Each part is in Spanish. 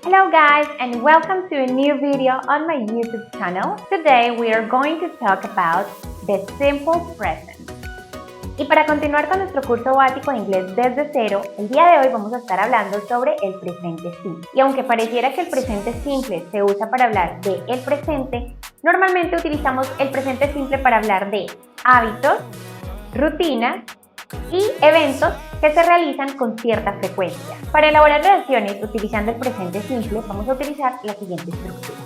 Hello guys and welcome to a new video on my YouTube channel. Today we are going to talk about the simple present. Y para continuar con nuestro curso básico de inglés desde cero, el día de hoy vamos a estar hablando sobre el presente simple. Y aunque pareciera que el presente simple se usa para hablar de el presente, normalmente utilizamos el presente simple para hablar de hábitos, rutinas y eventos que se realizan con cierta frecuencia. Para elaborar oraciones utilizando el presente simple vamos a utilizar la siguiente estructura.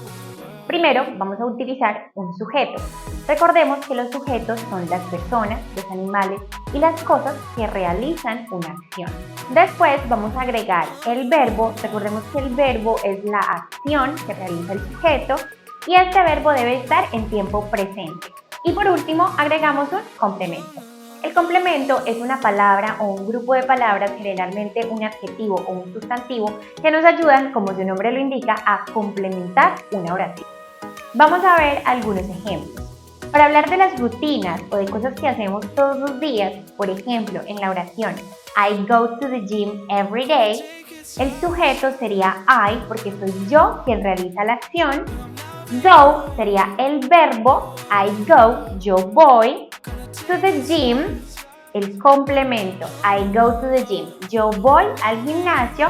Primero vamos a utilizar un sujeto. Recordemos que los sujetos son las personas, los animales y las cosas que realizan una acción. Después vamos a agregar el verbo. Recordemos que el verbo es la acción que realiza el sujeto y este verbo debe estar en tiempo presente. Y por último agregamos un complemento. El complemento es una palabra o un grupo de palabras, generalmente un adjetivo o un sustantivo, que nos ayudan, como su nombre lo indica, a complementar una oración. Vamos a ver algunos ejemplos. Para hablar de las rutinas o de cosas que hacemos todos los días, por ejemplo, en la oración I go to the gym every day, el sujeto sería I porque soy yo quien realiza la acción. Go sería el verbo, I go, yo voy. To the gym, el complemento, I go to the gym, yo voy al gimnasio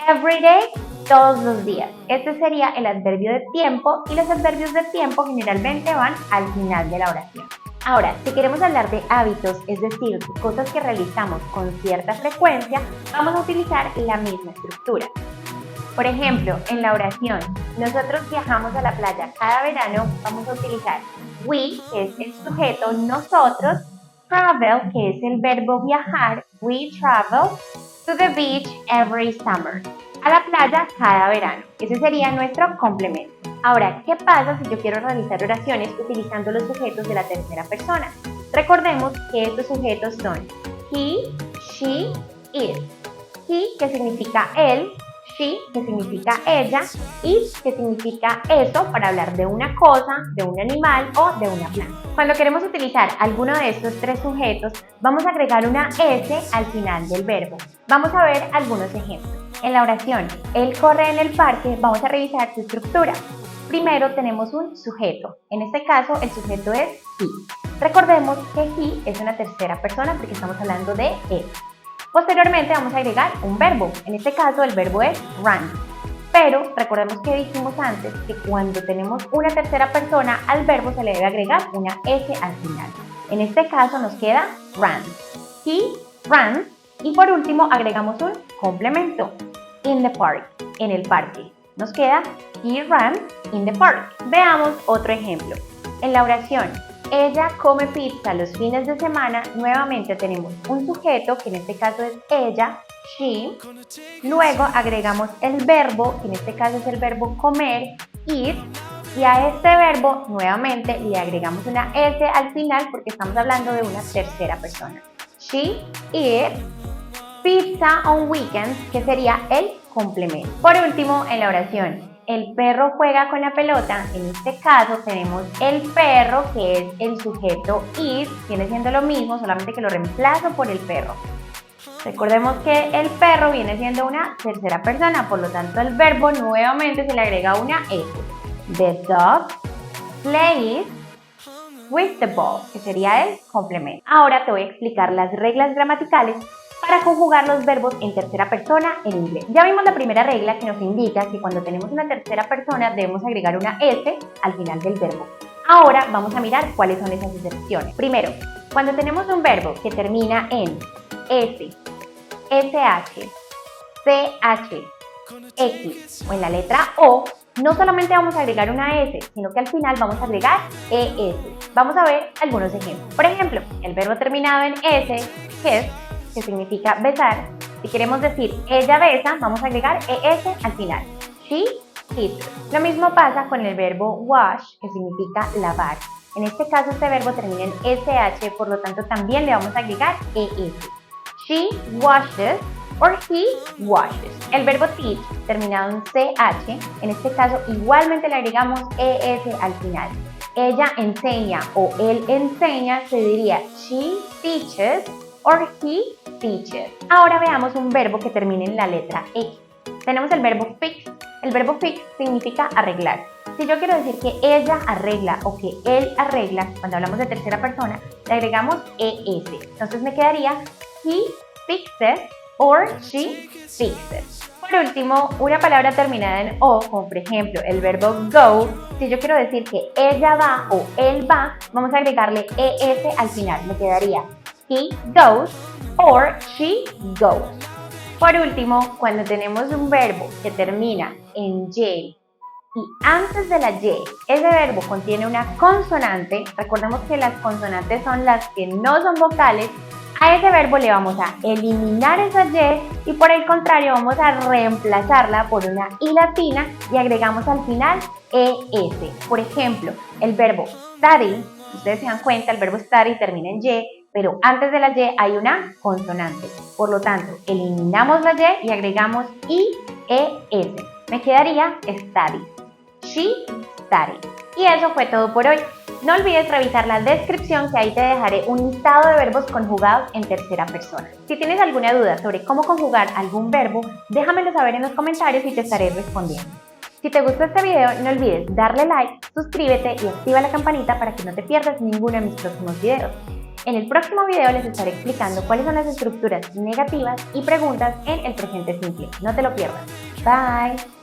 every day, todos los días. Este sería el adverbio de tiempo y los adverbios de tiempo generalmente van al final de la oración. Ahora, si queremos hablar de hábitos, es decir, de cosas que realizamos con cierta frecuencia, vamos a utilizar la misma estructura. Por ejemplo, en la oración, nosotros viajamos a la playa cada verano, vamos a utilizar we, que es el sujeto, nosotros, travel, que es el verbo viajar, we travel, to the beach every summer, a la playa cada verano. Ese sería nuestro complemento. Ahora, ¿qué pasa si yo quiero realizar oraciones utilizando los sujetos de la tercera persona? Recordemos que estos sujetos son he, she, it. He, que significa él, she, que significa ella, y que significa eso para hablar de una cosa, de un animal o de una planta. Cuando queremos utilizar alguno de estos tres sujetos, vamos a agregar una S al final del verbo. Vamos a ver algunos ejemplos. En la oración, él corre en el parque, vamos a revisar su estructura. Primero tenemos un sujeto. En este caso, el sujeto es he. Recordemos que he es una tercera persona porque estamos hablando de él. Posteriormente vamos a agregar un verbo, en este caso el verbo es run. Pero recordemos que dijimos antes que cuando tenemos una tercera persona al verbo se le debe agregar una S al final. En este caso nos queda run. He runs y por último agregamos un complemento, in the park, en el parque. Nos queda he runs in the park. Veamos otro ejemplo. En la oración ella come pizza los fines de semana, nuevamente tenemos un sujeto, que en este caso es ella, she. Luego agregamos el verbo, que en este caso es el verbo comer, eat. Y a este verbo, nuevamente, le agregamos una S al final porque estamos hablando de una tercera persona. She eats pizza on weekends, que sería el complemento. Por último, en la oración el perro juega con la pelota, en este caso tenemos el perro, que es el sujeto is, viene siendo lo mismo, solamente que lo reemplazo por el perro. Recordemos que el perro viene siendo una tercera persona, por lo tanto el verbo nuevamente se le agrega una S. The dog plays with the ball, que sería el complemento. Ahora te voy a explicar las reglas gramaticales para conjugar los verbos en tercera persona en inglés. Ya vimos la primera regla que nos indica que cuando tenemos una tercera persona debemos agregar una S al final del verbo. Ahora vamos a mirar cuáles son esas excepciones. Primero, cuando tenemos un verbo que termina en S, SH, CH, X o en la letra O, no solamente vamos a agregar una S, sino que al final vamos a agregar ES. Vamos a ver algunos ejemplos. Por ejemplo, el verbo terminado en S, kiss, que significa besar. Si queremos decir ella besa, vamos a agregar ES al final. She kisses. Lo mismo pasa con el verbo wash, que significa lavar. En este caso este verbo termina en SH, por lo tanto también le vamos a agregar ES. She washes or he washes. El verbo teach, terminado en CH, en este caso igualmente le agregamos ES al final. Ella enseña o él enseña, se diría she teaches or he teaches. Ahora veamos un verbo que termine en la letra X. Tenemos el verbo fix, El verbo fix significa arreglar. Si yo quiero decir que ella arregla o que él arregla, cuando hablamos de tercera persona, le agregamos ES. Entonces me quedaría he fixes or she fixes. Por último, una palabra terminada en O, como por ejemplo el verbo go, si yo quiero decir que ella va o él va, vamos a agregarle ES al final. Me quedaría he goes or she goes. Por último, cuando tenemos un verbo que termina en Y y antes de la Y ese verbo contiene una consonante, recordemos que las consonantes son las que no son vocales, a ese verbo le vamos a eliminar esa Y y por el contrario vamos a reemplazarla por una I latina y agregamos al final ES. Por ejemplo, el verbo study, ustedes se dan cuenta, el verbo study termina en Y, pero antes de la Y hay una consonante. Por lo tanto, eliminamos la Y y agregamos IES. Me quedaría study. She studied. Y eso fue todo por hoy. No olvides revisar la descripción, que ahí te dejaré un listado de verbos conjugados en tercera persona. Si tienes alguna duda sobre cómo conjugar algún verbo, déjamelo saber en los comentarios y te estaré respondiendo. Si te gustó este video, no olvides darle like, suscríbete y activa la campanita para que no te pierdas ninguno de mis próximos videos. En el próximo video les estaré explicando cuáles son las estructuras negativas y preguntas en el presente simple. No te lo pierdas. Bye.